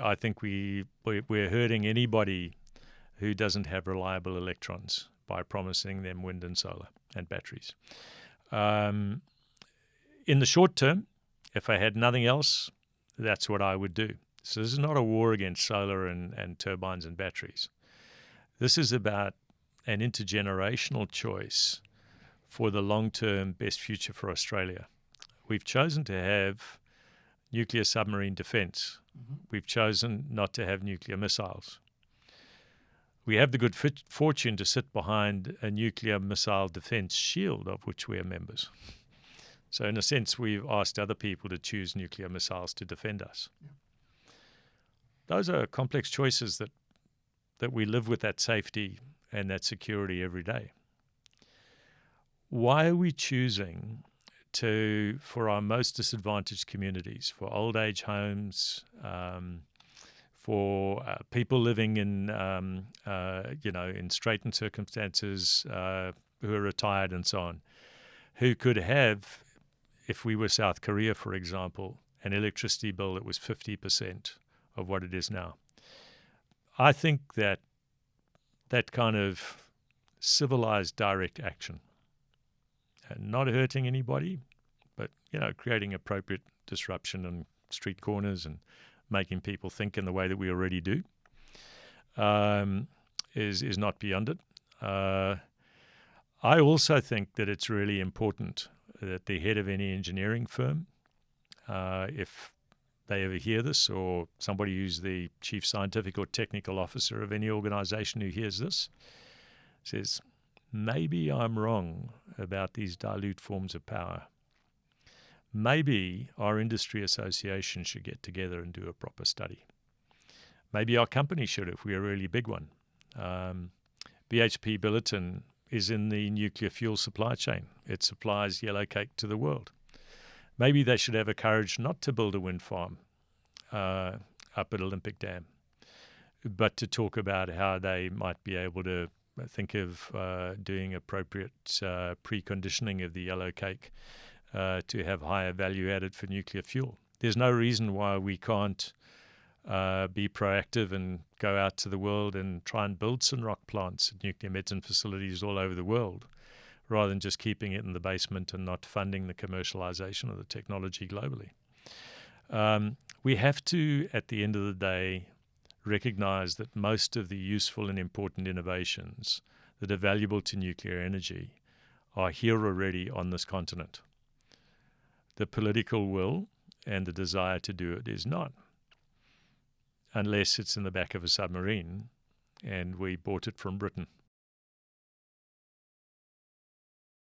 I think we're hurting anybody who doesn't have reliable electrons by promising them wind and solar and batteries. In the short term, if I had nothing else, that's what I would do. So this is not a war against solar and turbines and batteries. This is about an intergenerational choice for the long-term best future for Australia. We've chosen to have nuclear submarine defense. We've chosen not to have nuclear missiles. We have the good fortune to sit behind a nuclear missile defense shield of which we are members. So in a sense, we've asked other people to choose nuclear missiles to defend us. Yeah. Those are complex choices that we live with that safety and that security every day. Why are we choosing for our most disadvantaged communities, for old age homes, for people living in in straitened circumstances, who are retired and so on, who could have, if we were South Korea, for example, an electricity bill that was 50% of what it is now? I think that kind of civilized direct action, and not hurting anybody, but creating appropriate disruption on street corners and making people think in the way that we already do, is not beyond it. I also think that it's really important that the head of any engineering firm, if they ever hear this, or somebody who's the chief scientific or technical officer of any organization who hears this, says, maybe I'm wrong about these dilute forms of power. Maybe our industry association should get together and do a proper study. Maybe our company should, if we're a really big one. BHP Billiton is in the nuclear fuel supply chain. It supplies yellow cake to the world. Maybe they should have a courage not to build a wind farm up at Olympic Dam, but to talk about how they might be able to think of doing appropriate preconditioning of the yellow cake to have higher value added for nuclear fuel. There's no reason why we can't be proactive and go out to the world and try and build some rock plants at nuclear medicine facilities all over the world, rather than just keeping it in the basement and not funding the commercialization of the technology globally. We have to, at the end of the day, recognize that most of the useful and important innovations that are valuable to nuclear energy are here already on this continent. The political will and the desire to do it is not, unless it's in the back of a submarine and we bought it from Britain